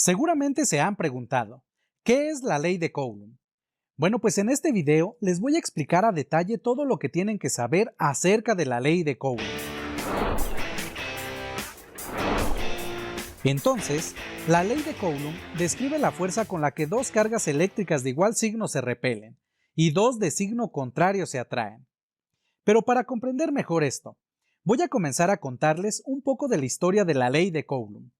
Seguramente se han preguntado, ¿qué es la ley de Coulomb? Bueno, pues en este video les voy a explicar a detalle todo lo que tienen que saber acerca de la ley de Coulomb. Entonces, la ley de Coulomb describe la fuerza con la que dos cargas eléctricas de igual signo se repelen y dos de signo contrario se atraen. Pero para comprender mejor esto, voy a comenzar a contarles un poco de la historia de la ley de Coulomb.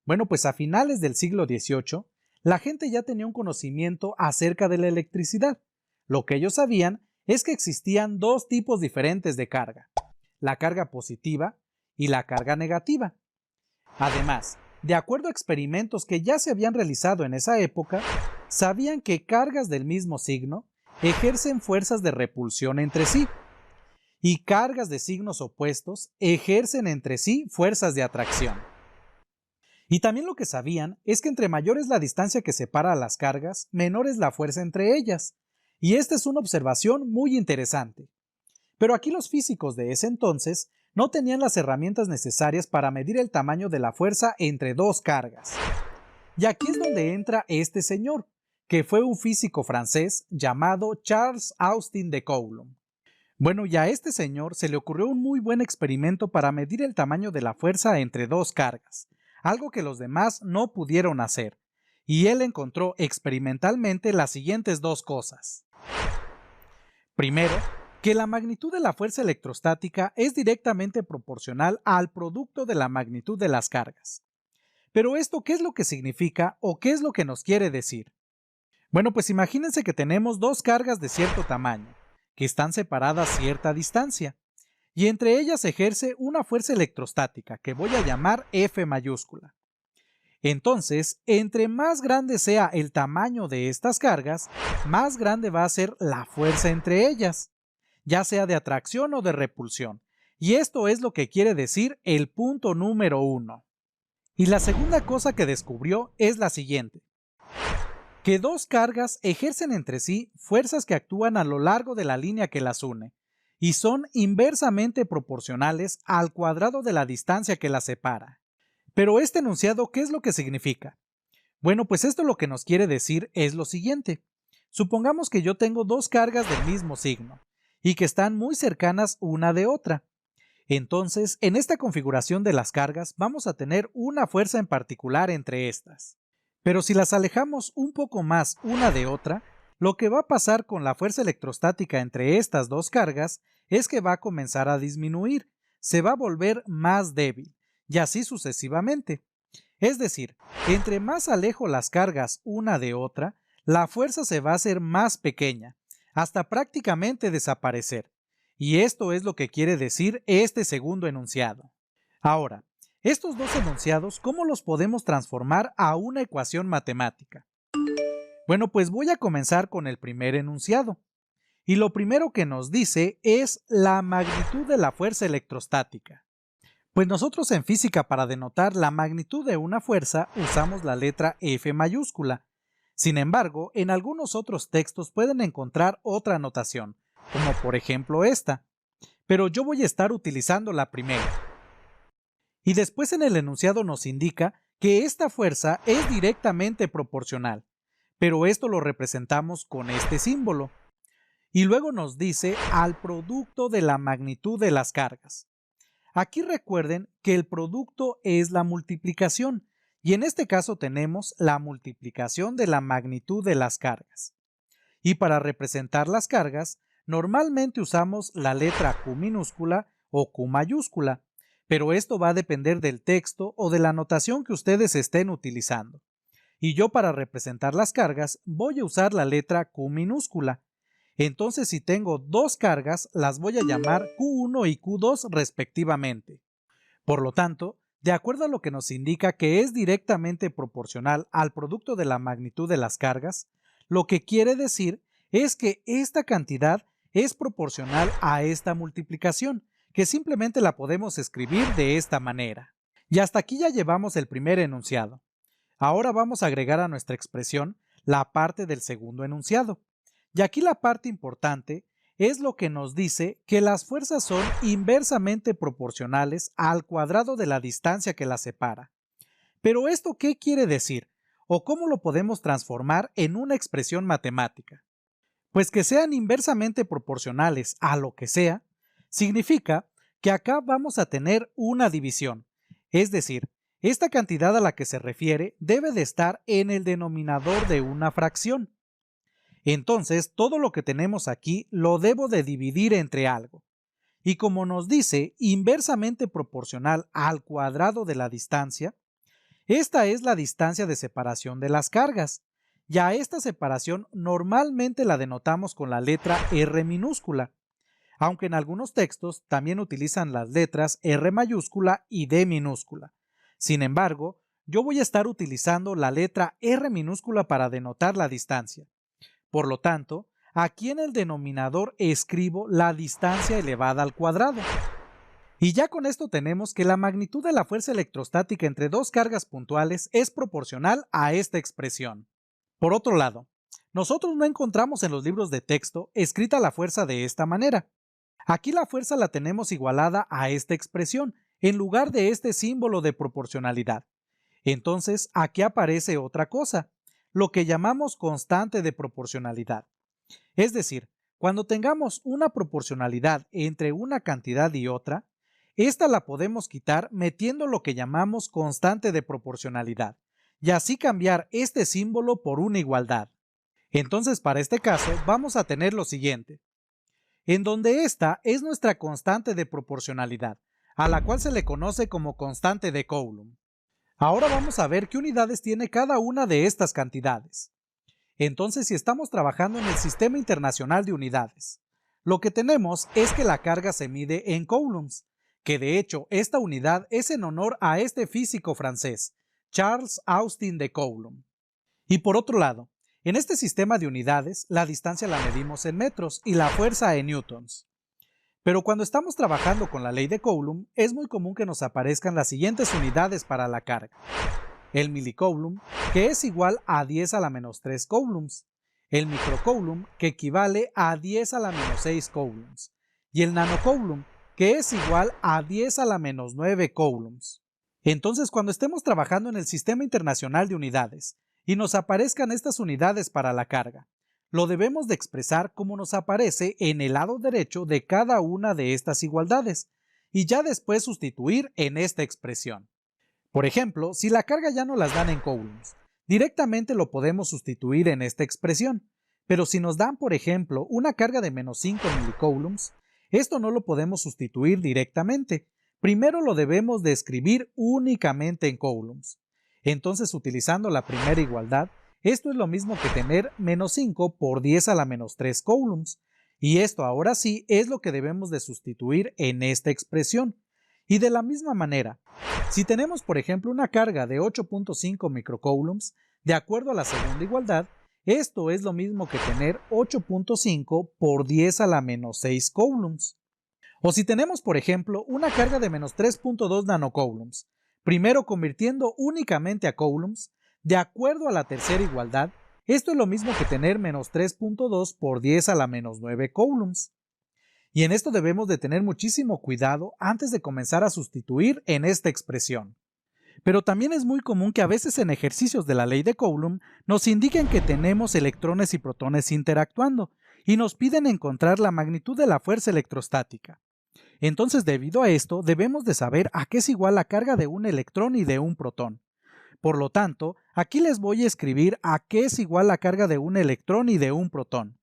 Bueno, pues a finales del siglo XVIII, la gente ya tenía un conocimiento acerca de la electricidad. Lo que ellos sabían es que existían dos tipos diferentes de carga, la carga positiva y la carga negativa. Además, de acuerdo a experimentos que ya se habían realizado en esa época, sabían que cargas del mismo signo ejercen fuerzas de repulsión entre sí, y cargas de signos opuestos ejercen entre sí fuerzas de atracción. Y también lo que sabían es que entre mayor es la distancia que separa a las cargas, menor es la fuerza entre ellas. Y esta es una observación muy interesante. Pero aquí los físicos de ese entonces no tenían las herramientas necesarias para medir el tamaño de la fuerza entre dos cargas. Y aquí es donde entra este señor, que fue un físico francés llamado Charles Austin de Coulomb. Bueno, y a este señor se le ocurrió un muy buen experimento para medir el tamaño de la fuerza entre dos cargas, algo que los demás no pudieron hacer, y él encontró experimentalmente las siguientes dos cosas. Primero, que la magnitud de la fuerza electrostática es directamente proporcional al producto de la magnitud de las cargas. Pero esto, ¿qué es lo que significa o qué es lo que nos quiere decir? Bueno, pues imagínense que tenemos dos cargas de cierto tamaño, que están separadas a cierta distancia, y entre ellas se ejerce una fuerza electrostática que voy a llamar F mayúscula. Entonces, entre más grande sea el tamaño de estas cargas, más grande va a ser la fuerza entre ellas, ya sea de atracción o de repulsión. Y esto es lo que quiere decir el punto número 1. Y la segunda cosa que descubrió es la siguiente: que dos cargas ejercen entre sí fuerzas que actúan a lo largo de la línea que las une, y son inversamente proporcionales al cuadrado de la distancia que las separa. Pero este enunciado, ¿qué es lo que significa? Bueno, pues esto lo que nos quiere decir es lo siguiente. Supongamos que yo tengo dos cargas del mismo signo, y que están muy cercanas una de otra. Entonces, en esta configuración de las cargas vamos a tener una fuerza en particular entre estas. Pero si las alejamos un poco más una de otra, lo que va a pasar con la fuerza electrostática entre estas dos cargas es que va a comenzar a disminuir, se va a volver más débil, y así sucesivamente. Es decir, entre más alejo las cargas una de otra, la fuerza se va a hacer más pequeña, hasta prácticamente desaparecer. Y esto es lo que quiere decir este segundo enunciado. Ahora, estos dos enunciados, ¿cómo los podemos transformar a una ecuación matemática? Bueno, pues voy a comenzar con el primer enunciado. Y lo primero que nos dice es la magnitud de la fuerza electrostática. Pues nosotros en física, para denotar la magnitud de una fuerza usamos la letra F mayúscula. Sin embargo, en algunos otros textos pueden encontrar otra notación, como por ejemplo esta. Pero yo voy a estar utilizando la primera. Y después en el enunciado nos indica que esta fuerza es directamente proporcional, pero esto lo representamos con este símbolo. Y luego nos dice al producto de la magnitud de las cargas. Aquí recuerden que el producto es la multiplicación, y en este caso tenemos la multiplicación de la magnitud de las cargas. Y para representar las cargas, normalmente usamos la letra Q minúscula o Q mayúscula, pero esto va a depender del texto o de la notación que ustedes estén utilizando. Y yo, para representar las cargas, voy a usar la letra Q minúscula. Entonces, si tengo dos cargas, las voy a llamar Q1 y Q2 respectivamente. Por lo tanto, de acuerdo a lo que nos indica que es directamente proporcional al producto de la magnitud de las cargas, lo que quiere decir es que esta cantidad es proporcional a esta multiplicación, que simplemente la podemos escribir de esta manera. Y hasta aquí ya llevamos el primer enunciado. Ahora vamos a agregar a nuestra expresión la parte del segundo enunciado. Y aquí la parte importante es lo que nos dice que las fuerzas son inversamente proporcionales al cuadrado de la distancia que las separa. Pero ¿esto qué quiere decir? ¿O cómo lo podemos transformar en una expresión matemática? Pues que sean inversamente proporcionales a lo que sea, significa que acá vamos a tener una división. Es decir, esta cantidad a la que se refiere debe de estar en el denominador de una fracción. Entonces, todo lo que tenemos aquí lo debo de dividir entre algo. Y como nos dice inversamente proporcional al cuadrado de la distancia, esta es la distancia de separación de las cargas. Y a esta separación normalmente la denotamos con la letra R minúscula, aunque en algunos textos también utilizan las letras R mayúscula y D minúscula. Sin embargo, yo voy a estar utilizando la letra R minúscula para denotar la distancia. Por lo tanto, aquí en el denominador escribo la distancia elevada al cuadrado. Y ya con esto tenemos que la magnitud de la fuerza electrostática entre dos cargas puntuales es proporcional a esta expresión. Por otro lado, nosotros no encontramos en los libros de texto escrita la fuerza de esta manera. Aquí la fuerza la tenemos igualada a esta expresión, en lugar de este símbolo de proporcionalidad. Entonces, aquí aparece otra cosa, lo que llamamos constante de proporcionalidad. Es decir, cuando tengamos una proporcionalidad entre una cantidad y otra, esta la podemos quitar metiendo lo que llamamos constante de proporcionalidad, y así cambiar este símbolo por una igualdad. Entonces, para este caso, vamos a tener lo siguiente, en donde esta es nuestra constante de proporcionalidad, a la cual se le conoce como constante de Coulomb. Ahora vamos a ver qué unidades tiene cada una de estas cantidades. Entonces, si estamos trabajando en el Sistema Internacional de Unidades, lo que tenemos es que la carga se mide en coulombs, que de hecho esta unidad es en honor a este físico francés, Charles Austin de Coulomb. Y por otro lado, en este sistema de unidades, la distancia la medimos en metros y la fuerza en newtons. Pero cuando estamos trabajando con la ley de Coulomb, es muy común que nos aparezcan las siguientes unidades para la carga. El milicoulomb, que es igual a 10 a la menos 3 coulombs. El microcoulomb, que equivale a 10 a la menos 6 coulombs. Y el nanocoulomb, que es igual a 10 a la menos 9 coulombs. Entonces, cuando estemos trabajando en el Sistema Internacional de Unidades y nos aparezcan estas unidades para la carga, lo debemos de expresar como nos aparece en el lado derecho de cada una de estas igualdades y ya después sustituir en esta expresión. Por ejemplo, si la carga ya no las dan en coulombs, directamente lo podemos sustituir en esta expresión, pero si nos dan, por ejemplo, una carga de menos 5 milicoulombs, esto no lo podemos sustituir directamente. Primero lo debemos de escribir únicamente en coulombs. Entonces, utilizando la primera igualdad, esto es lo mismo que tener menos 5 por 10 a la menos 3 coulombs, y esto ahora sí es lo que debemos de sustituir en esta expresión. Y de la misma manera, si tenemos por ejemplo una carga de 8.5 microcoulombs, de acuerdo a la segunda igualdad, esto es lo mismo que tener 8.5 por 10 a la menos 6 coulombs. O si tenemos por ejemplo una carga de menos 3.2 nanocoulombs, primero convirtiendo únicamente a coulombs, de acuerdo a la tercera igualdad, esto es lo mismo que tener menos 3.2 por 10 a la menos 9 coulombs. Y en esto debemos de tener muchísimo cuidado antes de comenzar a sustituir en esta expresión. Pero también es muy común que a veces en ejercicios de la ley de Coulomb nos indiquen que tenemos electrones y protones interactuando y nos piden encontrar la magnitud de la fuerza electrostática. Entonces, debido a esto, debemos de saber a qué es igual la carga de un electrón y de un protón. Por lo tanto, aquí les voy a escribir a qué es igual la carga de un electrón y de un protón.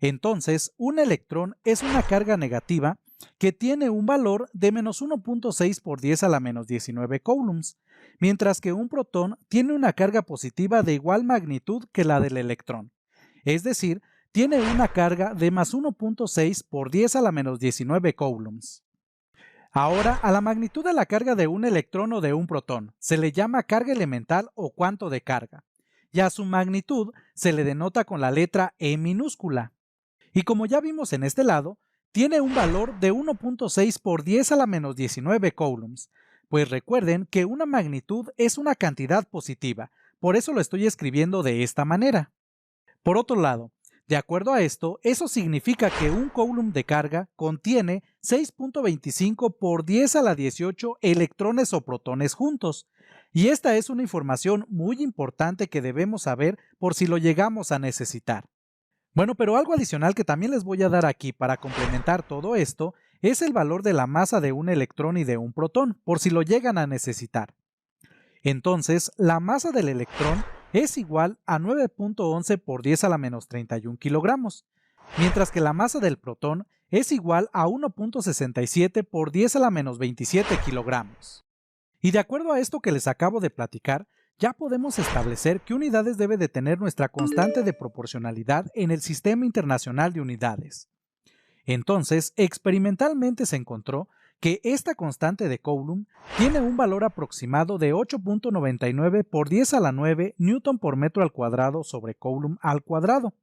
Entonces, un electrón es una carga negativa que tiene un valor de menos 1.6 por 10 a la menos 19 coulombs, mientras que un protón tiene una carga positiva de igual magnitud que la del electrón, es decir, tiene una carga de más 1.6 por 10 a la menos 19 coulombs. Ahora, a la magnitud de la carga de un electrón o de un protón se le llama carga elemental o cuanto de carga, y a su magnitud se le denota con la letra E minúscula. Y como ya vimos en este lado, tiene un valor de 1.6 por 10 a la menos 19 coulombs, pues recuerden que una magnitud es una cantidad positiva, por eso lo estoy escribiendo de esta manera. Por otro lado, de acuerdo a esto, eso significa que un coulomb de carga contiene 6.25 por 10 a la 18 electrones o protones juntos, Y esta es una información muy importante que debemos saber por si lo llegamos a necesitar. Bueno, pero algo adicional que también les voy a dar aquí para complementar todo esto es el valor de la masa de un electrón y de un protón, por si lo llegan a necesitar. Entonces, la masa del electrón es igual a 9.11 por 10 a la menos 31 kilogramos, mientras que la masa del protón es igual a 1.67 por 10 a la menos 27 kilogramos. Y de acuerdo a esto que les acabo de platicar, ya podemos establecer qué unidades debe de tener nuestra constante de proporcionalidad en el Sistema Internacional de Unidades. Entonces, experimentalmente se encontró que esta constante de Coulomb tiene un valor aproximado de 8.99 por 10 a la 9 newton por metro al cuadrado sobre Coulomb al cuadrado.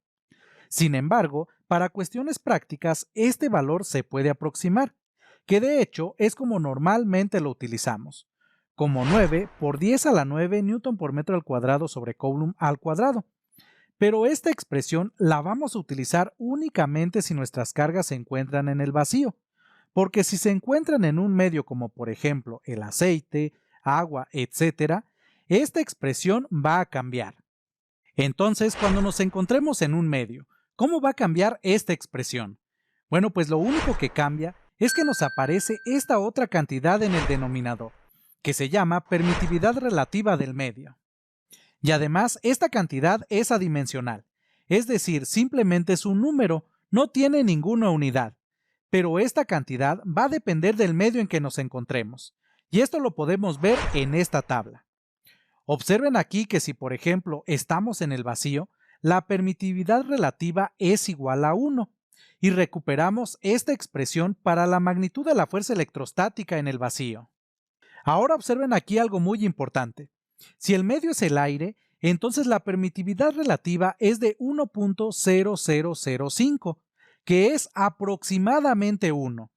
Sin embargo, para cuestiones prácticas, este valor se puede aproximar, que de hecho es como normalmente lo utilizamos, como 9 por 10 a la 9 newton por metro al cuadrado sobre Coulomb al cuadrado. Pero esta expresión la vamos a utilizar únicamente si nuestras cargas se encuentran en el vacío, porque si se encuentran en un medio como por ejemplo el aceite, agua, etc., esta expresión va a cambiar. Entonces, cuando nos encontremos en un medio, ¿cómo va a cambiar esta expresión? Bueno, pues lo único que cambia es que nos aparece esta otra cantidad en el denominador, que se llama permitividad relativa del medio. Y además, esta cantidad es adimensional, es decir, simplemente es un número, no tiene ninguna unidad. Pero esta cantidad va a depender del medio en que nos encontremos, y esto lo podemos ver en esta tabla. Observen aquí que si, por ejemplo, estamos en el vacío, la permitividad relativa es igual a 1, y recuperamos esta expresión para la magnitud de la fuerza electrostática en el vacío. Ahora observen aquí algo muy importante. Si el medio es el aire, entonces la permitividad relativa es de 1.0005, que es aproximadamente 1.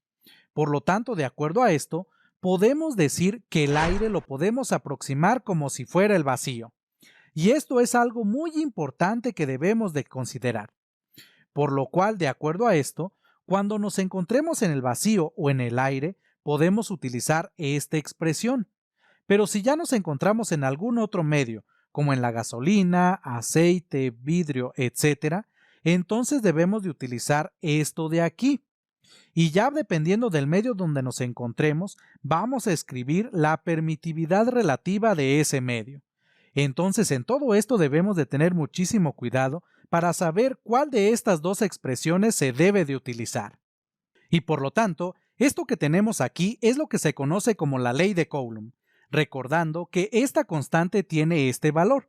Por lo tanto, de acuerdo a esto, podemos decir que el aire lo podemos aproximar como si fuera el vacío. Y esto es algo muy importante que debemos de considerar. Por lo cual, de acuerdo a esto, cuando nos encontremos en el vacío o en el aire, podemos utilizar esta expresión. Pero si ya nos encontramos en algún otro medio, como en la gasolina, aceite, vidrio, etc., entonces debemos de utilizar esto de aquí. Y ya dependiendo del medio donde nos encontremos, vamos a escribir la permitividad relativa de ese medio. Entonces, en todo esto debemos de tener muchísimo cuidado para saber cuál de estas dos expresiones se debe de utilizar. Y por lo tanto, esto que tenemos aquí es lo que se conoce como la ley de Coulomb, recordando que esta constante tiene este valor.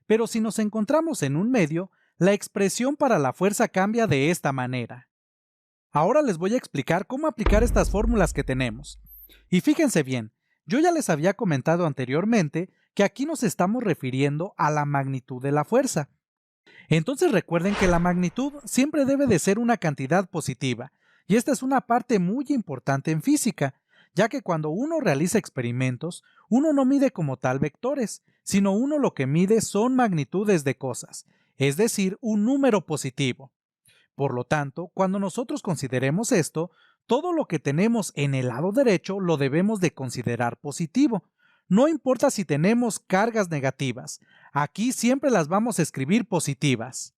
Pero si nos encontramos en un medio, la expresión para la fuerza cambia de esta manera. Ahora les voy a explicar cómo aplicar estas fórmulas que tenemos. Y fíjense bien, yo ya les había comentado anteriormente que aquí nos estamos refiriendo a la magnitud de la fuerza. Entonces recuerden que la magnitud siempre debe de ser una cantidad positiva, y esta es una parte muy importante en física, ya que cuando uno realiza experimentos, uno no mide como tal vectores, sino uno lo que mide son magnitudes de cosas, es decir, un número positivo. Por lo tanto, cuando nosotros consideremos esto, todo lo que tenemos en el lado derecho lo debemos de considerar positivo. No importa si tenemos cargas negativas, aquí siempre las vamos a escribir positivas.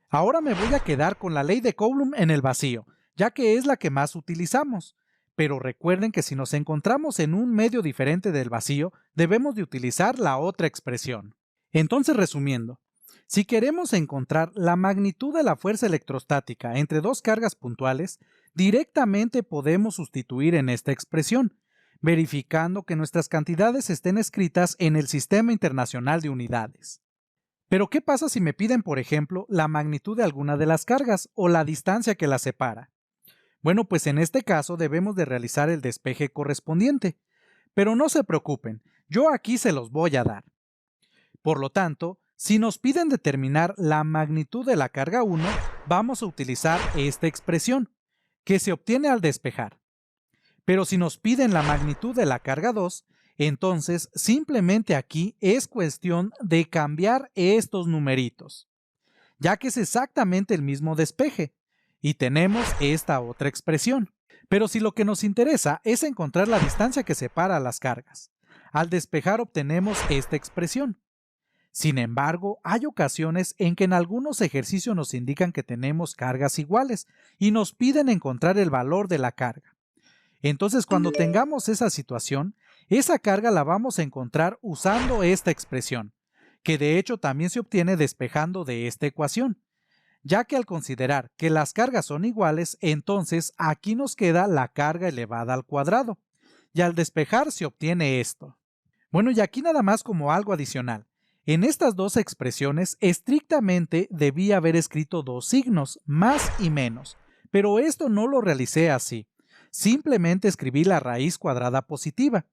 Ahora me voy a quedar con la ley de Coulomb en el vacío, ya que es la que más utilizamos. Pero recuerden que si nos encontramos en un medio diferente del vacío, debemos de utilizar la otra expresión. Entonces, resumiendo, si queremos encontrar la magnitud de la fuerza electrostática entre dos cargas puntuales, directamente podemos sustituir en esta expresión, verificando que nuestras cantidades estén escritas en el Sistema Internacional de Unidades. Pero ¿qué pasa si me piden, por ejemplo, la magnitud de alguna de las cargas o la distancia que las separa? Bueno, pues en este caso debemos de realizar el despeje correspondiente. Pero no se preocupen, yo aquí se los voy a dar. Por lo tanto, si nos piden determinar la magnitud de la carga 1, vamos a utilizar esta expresión, que se obtiene al despejar. Pero si nos piden la magnitud de la carga 2, entonces simplemente aquí es cuestión de cambiar estos numeritos, ya que es exactamente el mismo despeje, y tenemos esta otra expresión. Pero si lo que nos interesa es encontrar la distancia que separa las cargas, Al despejar obtenemos esta expresión. Sin embargo, hay ocasiones en que en algunos ejercicios nos indican que tenemos cargas iguales y nos piden encontrar el valor de la carga. Entonces, cuando tengamos esa situación, esa carga la vamos a encontrar usando esta expresión, que de hecho también se obtiene despejando de esta ecuación, ya que al considerar que las cargas son iguales, entonces aquí nos queda la carga elevada al cuadrado, y al despejar se obtiene esto. Bueno, y aquí nada más como algo adicional. En estas dos expresiones estrictamente debí haber escrito dos signos, más y menos, pero esto no lo realicé así. Simplemente escribí la raíz cuadrada positiva.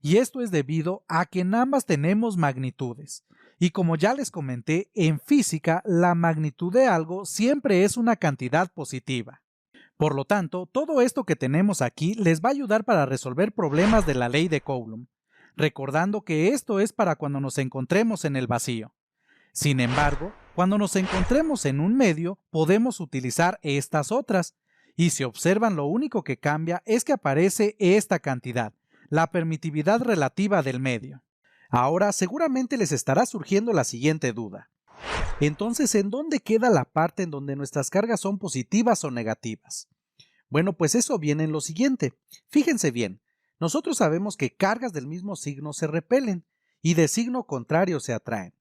Y esto es debido a que en ambas tenemos magnitudes. Y como ya les comenté, en física la magnitud de algo siempre es una cantidad positiva. Por lo tanto, todo esto que tenemos aquí les va a ayudar para resolver problemas de la ley de Coulomb, recordando que esto es para cuando nos encontremos en el vacío. Sin embargo, cuando nos encontremos en un medio, podemos utilizar estas otras, y si observan, lo único que cambia es que aparece esta cantidad, la permitividad relativa del medio. Ahora seguramente les estará surgiendo la siguiente duda. Entonces, ¿en dónde queda la parte en donde nuestras cargas son positivas o negativas? Bueno, pues eso viene en lo siguiente. Fíjense bien, nosotros sabemos que cargas del mismo signo se repelen y de signo contrario se atraen.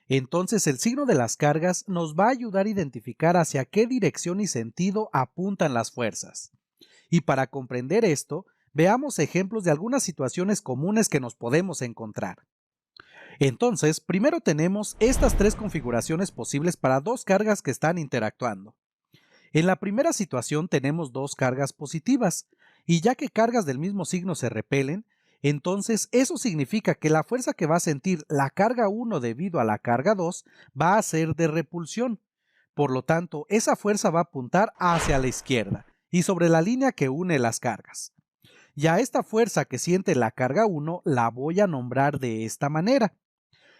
Entonces el signo de las cargas nos va a ayudar a identificar hacia qué dirección y sentido apuntan las fuerzas. Y para comprender esto, veamos ejemplos de algunas situaciones comunes que nos podemos encontrar. Entonces, primero tenemos estas tres configuraciones posibles para dos cargas que están interactuando. En la primera situación tenemos dos cargas positivas, y ya que cargas del mismo signo se repelen, entonces eso significa que la fuerza que va a sentir la carga 1 debido a la carga 2 va a ser de repulsión. Por lo tanto, esa fuerza va a apuntar hacia la izquierda y sobre la línea que une las cargas. Y a esta fuerza que siente la carga 1 la voy a nombrar de esta manera.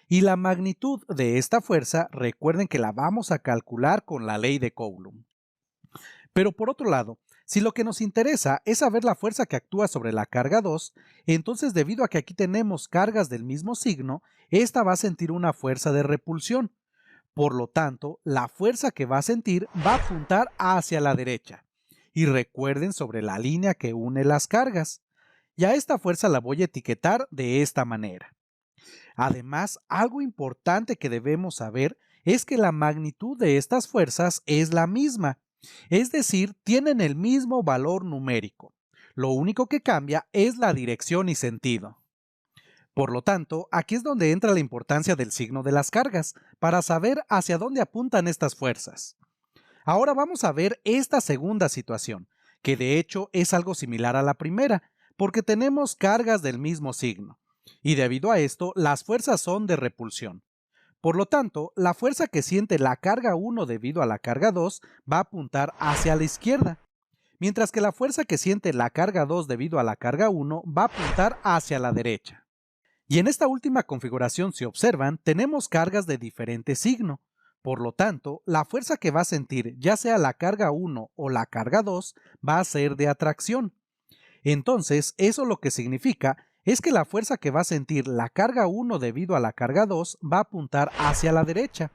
Y la magnitud de esta fuerza, recuerden que la vamos a calcular con la ley de Coulomb. Pero por otro lado, si lo que nos interesa es saber la fuerza que actúa sobre la carga 2, entonces debido a que aquí tenemos cargas del mismo signo, esta va a sentir una fuerza de repulsión. Por lo tanto, la fuerza que va a sentir va a apuntar hacia la derecha. Y recuerden sobre la línea que une las cargas. Y a esta fuerza la voy a etiquetar de esta manera. Además, algo importante que debemos saber es que la magnitud de estas fuerzas es la misma. Es decir, tienen el mismo valor numérico. Lo único que cambia es la dirección y sentido. Por lo tanto, aquí es donde entra la importancia del signo de las cargas, para saber hacia dónde apuntan estas fuerzas. Ahora vamos a ver esta segunda situación, que de hecho es algo similar a la primera, porque tenemos cargas del mismo signo, y debido a esto, las fuerzas son de repulsión. Por lo tanto, la fuerza que siente la carga 1 debido a la carga 2 va a apuntar hacia la izquierda, mientras que la fuerza que siente la carga 2 debido a la carga 1 va a apuntar hacia la derecha. Y en esta última configuración, si observan, tenemos cargas de diferente signo. Por lo tanto, la fuerza que va a sentir ya sea la carga 1 o la carga 2 va a ser de atracción. Entonces, eso lo que significa es que la fuerza que va a sentir la carga 1 debido a la carga 2 va a apuntar hacia la derecha.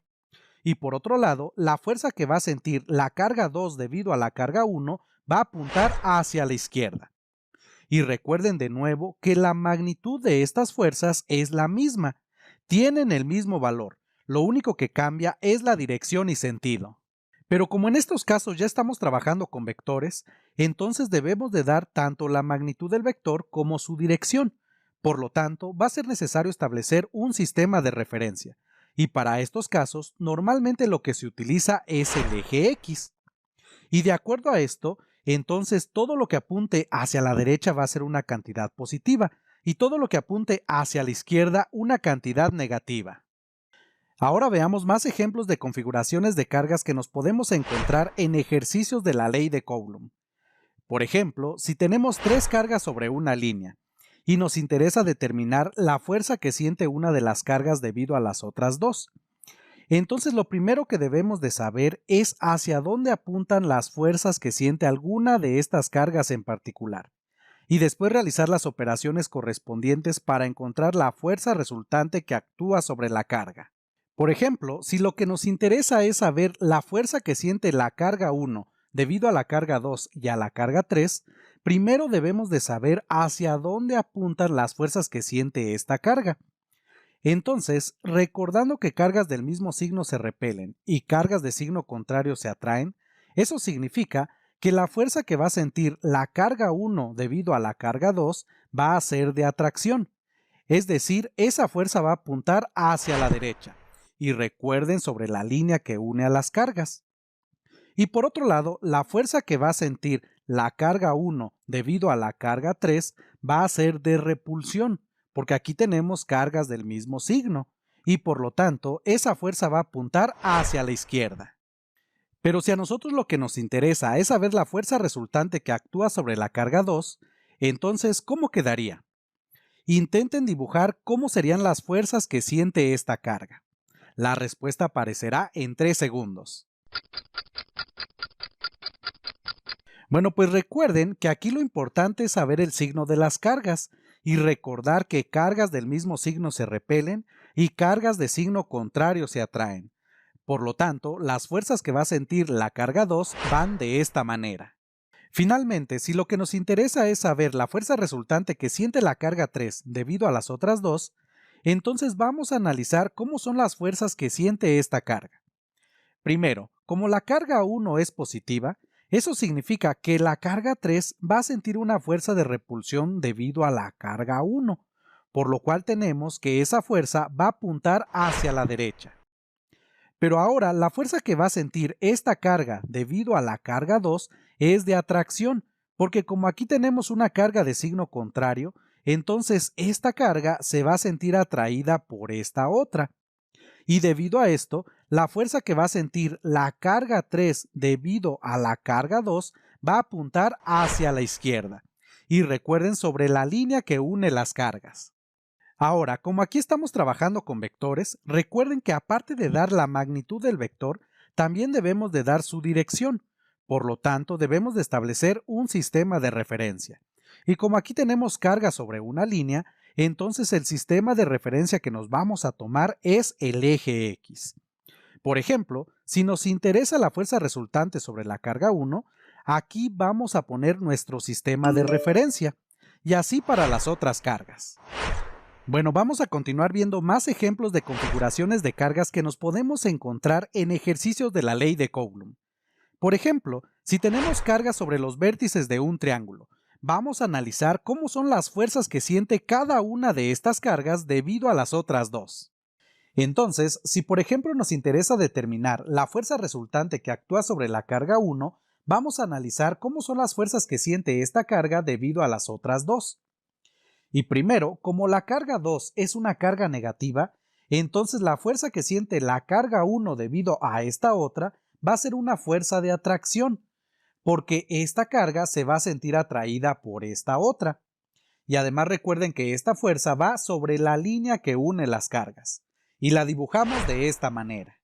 Y por otro lado, la fuerza que va a sentir la carga 2 debido a la carga 1 va a apuntar hacia la izquierda. Y recuerden de nuevo que la magnitud de estas fuerzas es la misma. Tienen el mismo valor. Lo único que cambia es la dirección y sentido. Pero como en estos casos ya estamos trabajando con vectores, entonces debemos de dar tanto la magnitud del vector como su dirección. Por lo tanto, va a ser necesario establecer un sistema de referencia. Y para estos casos, normalmente lo que se utiliza es el eje X. Y de acuerdo a esto, entonces todo lo que apunte hacia la derecha va a ser una cantidad positiva y todo lo que apunte hacia la izquierda una cantidad negativa. Ahora veamos más ejemplos de configuraciones de cargas que nos podemos encontrar en ejercicios de la ley de Coulomb. Por ejemplo, si tenemos tres cargas sobre una línea y nos interesa determinar la fuerza que siente una de las cargas debido a las otras dos, entonces lo primero que debemos de saber es hacia dónde apuntan las fuerzas que siente alguna de estas cargas en particular. y después realizar las operaciones correspondientes para encontrar la fuerza resultante que actúa sobre la carga. Por ejemplo, si lo que nos interesa es saber la fuerza que siente la carga 1 debido a la carga 2 y a la carga 3, primero debemos de saber hacia dónde apuntan las fuerzas que siente esta carga. Entonces, recordando que cargas del mismo signo se repelen y cargas de signo contrario se atraen, eso significa que la fuerza que va a sentir la carga 1 debido a la carga 2 va a ser de atracción. Es decir, esa fuerza va a apuntar hacia la derecha. Y recuerden sobre la línea que une a las cargas. Y por otro lado, la fuerza que va a sentir la carga 1 debido a la carga 3 va a ser de repulsión, porque aquí tenemos cargas del mismo signo, y por lo tanto, esa fuerza va a apuntar hacia la izquierda. Pero si a nosotros lo que nos interesa es saber la fuerza resultante que actúa sobre la carga 2, entonces, ¿cómo quedaría? Intenten dibujar cómo serían las fuerzas que siente esta carga. La respuesta aparecerá en 3 segundos. Bueno, pues recuerden que aquí lo importante es saber el signo de las cargas y recordar que cargas del mismo signo se repelen y cargas de signo contrario se atraen. Por lo tanto, las fuerzas que va a sentir la carga 2 van de esta manera. Finalmente, si lo que nos interesa es saber la fuerza resultante que siente la carga 3 debido a las otras dos, entonces vamos a analizar cómo son las fuerzas que siente esta carga. Primero, como la carga 1 es positiva, eso significa que la carga 3 va a sentir una fuerza de repulsión debido a la carga 1, por lo cual tenemos que esa fuerza va a apuntar hacia la derecha. Pero ahora la fuerza que va a sentir esta carga debido a la carga 2 es de atracción, porque como aquí tenemos una carga de signo contrario, entonces esta carga se va a sentir atraída por esta otra. Y debido a esto, la fuerza que va a sentir la carga 3 debido a la carga 2 va a apuntar hacia la izquierda. Y recuerden sobre la línea que une las cargas. Ahora, como aquí estamos trabajando con vectores, recuerden que aparte de dar la magnitud del vector, también debemos de dar su dirección. Por lo tanto, debemos de establecer un sistema de referencia. Y como aquí tenemos carga sobre una línea, entonces el sistema de referencia que nos vamos a tomar es el eje X. Por ejemplo, si nos interesa la fuerza resultante sobre la carga 1, aquí vamos a poner nuestro sistema de referencia, y así para las otras cargas. Bueno, vamos a continuar viendo más ejemplos de configuraciones de cargas que nos podemos encontrar en ejercicios de la ley de Coulomb. Por ejemplo, si tenemos cargas sobre los vértices de un triángulo, vamos a analizar cómo son las fuerzas que siente cada una de estas cargas debido a las otras dos. Entonces, si por ejemplo nos interesa determinar la fuerza resultante que actúa sobre la carga 1, vamos a analizar cómo son las fuerzas que siente esta carga debido a las otras dos. Y primero, como la carga 2 es una carga negativa, entonces la fuerza que siente la carga 1 debido a esta otra va a ser una fuerza de atracción, porque esta carga se va a sentir atraída por esta otra. Y además recuerden que esta fuerza va sobre la línea que une las cargas, y la dibujamos de esta manera.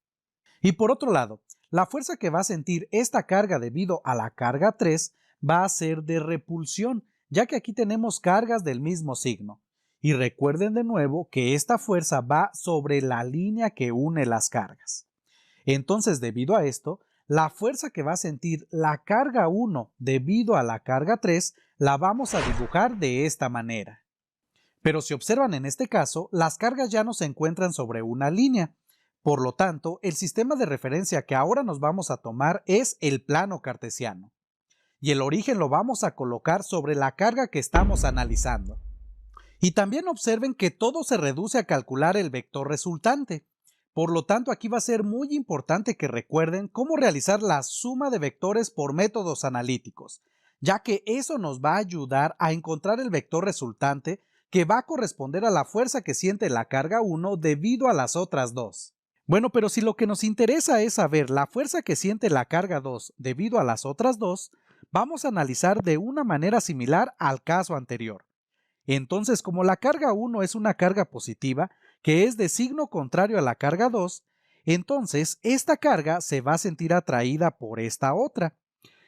Y por otro lado, la fuerza que va a sentir esta carga debido a la carga 3 va a ser de repulsión, ya que aquí tenemos cargas del mismo signo. Y recuerden de nuevo que esta fuerza va sobre la línea que une las cargas. Entonces, debido a esto, la fuerza que va a sentir la carga 1 debido a la carga 3 la vamos a dibujar de esta manera. Pero si observan en este caso, las cargas ya no se encuentran sobre una línea. Por lo tanto, el sistema de referencia que ahora nos vamos a tomar es el plano cartesiano. Y el origen lo vamos a colocar sobre la carga que estamos analizando. Y también observen que todo se reduce a calcular el vector resultante. Por lo tanto, aquí va a ser muy importante que recuerden cómo realizar la suma de vectores por métodos analíticos, ya que eso nos va a ayudar a encontrar el vector resultante que va a corresponder a la fuerza que siente la carga 1 debido a las otras dos. Bueno, pero si lo que nos interesa es saber la fuerza que siente la carga 2 debido a las otras dos, vamos a analizar de una manera similar al caso anterior. Entonces, como la carga 1 es una carga positiva, que es de signo contrario a la carga 2, entonces esta carga se va a sentir atraída por esta otra.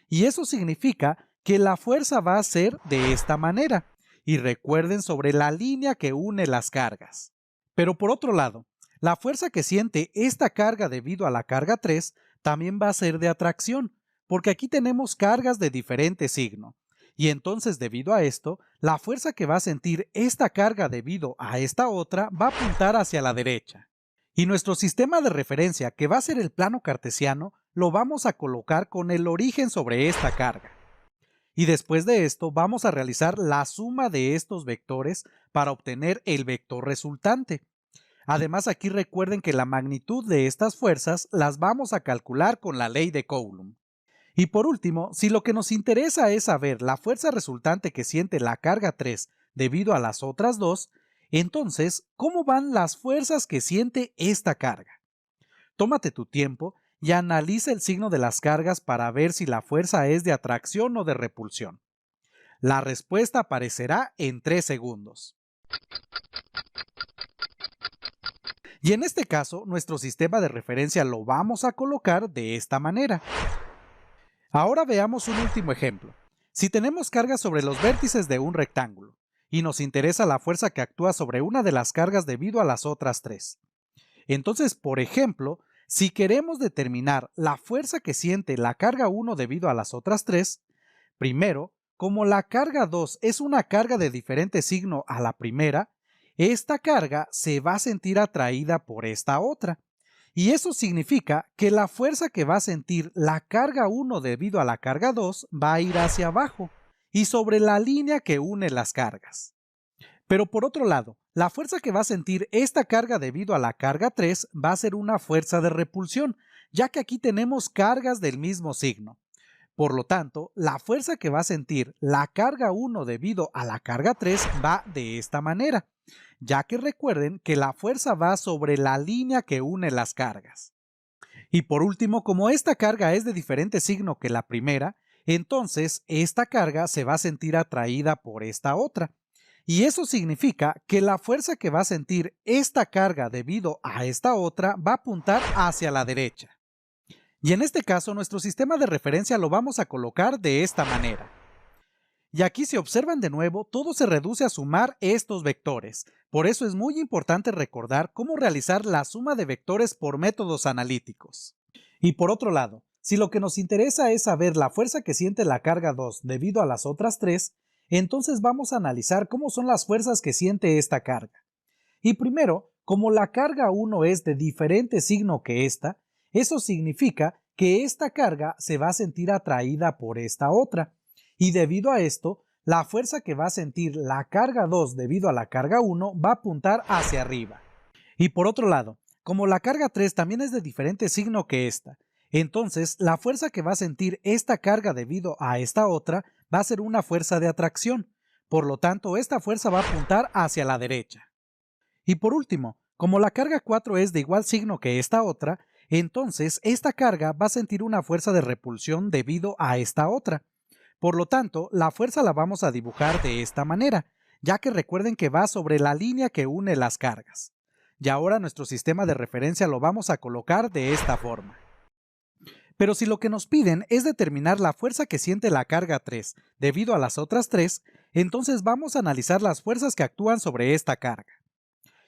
Y eso significa que la fuerza va a ser de esta manera. Y recuerden sobre la línea que une las cargas. Pero por otro lado, la fuerza que siente esta carga debido a la carga 3 también va a ser de atracción, porque aquí tenemos cargas de diferente signo. Y entonces, debido a esto, la fuerza que va a sentir esta carga debido a esta otra va a apuntar hacia la derecha. Y nuestro sistema de referencia, que va a ser el plano cartesiano, lo vamos a colocar con el origen sobre esta carga. Y después de esto vamos a realizar la suma de estos vectores para obtener el vector resultante. Además, aquí recuerden que la magnitud de estas fuerzas las vamos a calcular con la ley de Coulomb. Y por último, si lo que nos interesa es saber la fuerza resultante que siente la carga 3 debido a las otras dos, entonces, ¿cómo van las fuerzas que siente esta carga? Tómate tu tiempo y analiza el signo de las cargas para ver si la fuerza es de atracción o de repulsión. La respuesta aparecerá en 3 segundos. Y en este caso, nuestro sistema de referencia lo vamos a colocar de esta manera. Ahora veamos un último ejemplo. Si tenemos cargas sobre los vértices de un rectángulo, y nos interesa la fuerza que actúa sobre una de las cargas debido a las otras 3. Entonces, por ejemplo, si queremos determinar la fuerza que siente la carga 1 debido a las otras 3, primero, como la carga 2 es una carga de diferente signo a la primera, esta carga se va a sentir atraída por esta otra. Y eso significa que la fuerza que va a sentir la carga 1 debido a la carga 2 va a ir hacia abajo y sobre la línea que une las cargas. Pero por otro lado, la fuerza que va a sentir esta carga debido a la carga 3 va a ser una fuerza de repulsión, ya que aquí tenemos cargas del mismo signo. Por lo tanto, la fuerza que va a sentir la carga 1 debido a la carga 3 va de esta manera, ya que recuerden que la fuerza va sobre la línea que une las cargas. Y por último, como esta carga es de diferente signo que la primera, entonces esta carga se va a sentir atraída por esta otra. Y eso significa que la fuerza que va a sentir esta carga debido a esta otra va a apuntar hacia la derecha. Y en este caso nuestro sistema de referencia lo vamos a colocar de esta manera. Y aquí, si observan de nuevo, todo se reduce a sumar estos vectores. Por eso es muy importante recordar cómo realizar la suma de vectores por métodos analíticos. Y por otro lado, si lo que nos interesa es saber la fuerza que siente la carga 2 debido a las otras 3, entonces vamos a analizar cómo son las fuerzas que siente esta carga. Y primero, como la carga 1 es de diferente signo que esta, eso significa que esta carga se va a sentir atraída por esta otra. Y debido a esto, la fuerza que va a sentir la carga 2 debido a la carga 1 va a apuntar hacia arriba. Y por otro lado, como la carga 3 también es de diferente signo que esta, entonces la fuerza que va a sentir esta carga debido a esta otra va a ser una fuerza de atracción. Por lo tanto, esta fuerza va a apuntar hacia la derecha. Y por último, como la carga 4 es de igual signo que esta otra, entonces esta carga va a sentir una fuerza de repulsión debido a esta otra. Por lo tanto, la fuerza la vamos a dibujar de esta manera, ya que recuerden que va sobre la línea que une las cargas. Y ahora nuestro sistema de referencia lo vamos a colocar de esta forma. Pero si lo que nos piden es determinar la fuerza que siente la carga 3 debido a las otras 3, entonces vamos a analizar las fuerzas que actúan sobre esta carga.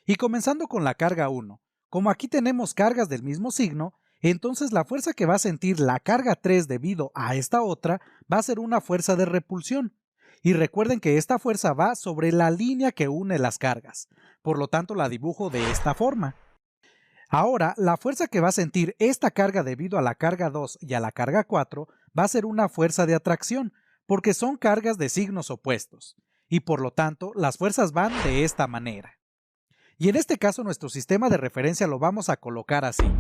Y comenzando con la carga 1, como aquí tenemos cargas del mismo signo, entonces la fuerza que va a sentir la carga 3 debido a esta otra va a ser una fuerza de repulsión. Y recuerden que esta fuerza va sobre la línea que une las cargas, por lo tanto la dibujo de esta forma. Ahora, la fuerza que va a sentir esta carga debido a la carga 2 y a la carga 4 va a ser una fuerza de atracción, porque son cargas de signos opuestos, y por lo tanto las fuerzas van de esta manera. Y en este caso nuestro sistema de referencia lo vamos a colocar así.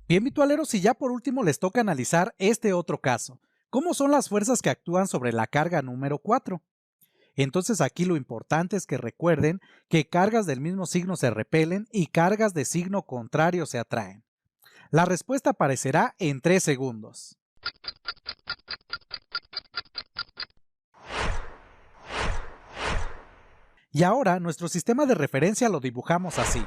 Bien, virtualeros, y ya por último les toca analizar este otro caso. ¿Cómo son las fuerzas que actúan sobre la carga número 4? Entonces aquí lo importante es que recuerden que cargas del mismo signo se repelen y cargas de signo contrario se atraen. La respuesta aparecerá en 3 segundos. Y ahora nuestro sistema de referencia lo dibujamos así.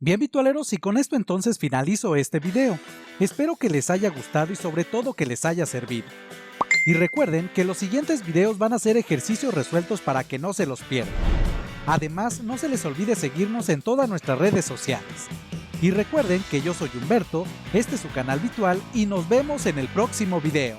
Bien, virtualeros, y con esto entonces finalizo este video. Espero que les haya gustado y sobre todo que les haya servido. Y recuerden que los siguientes videos van a ser ejercicios resueltos para que no se los pierdan. Además, no se les olvide seguirnos en todas nuestras redes sociales. Y recuerden que yo soy Humberto, este es su canal Vitual y nos vemos en el próximo video.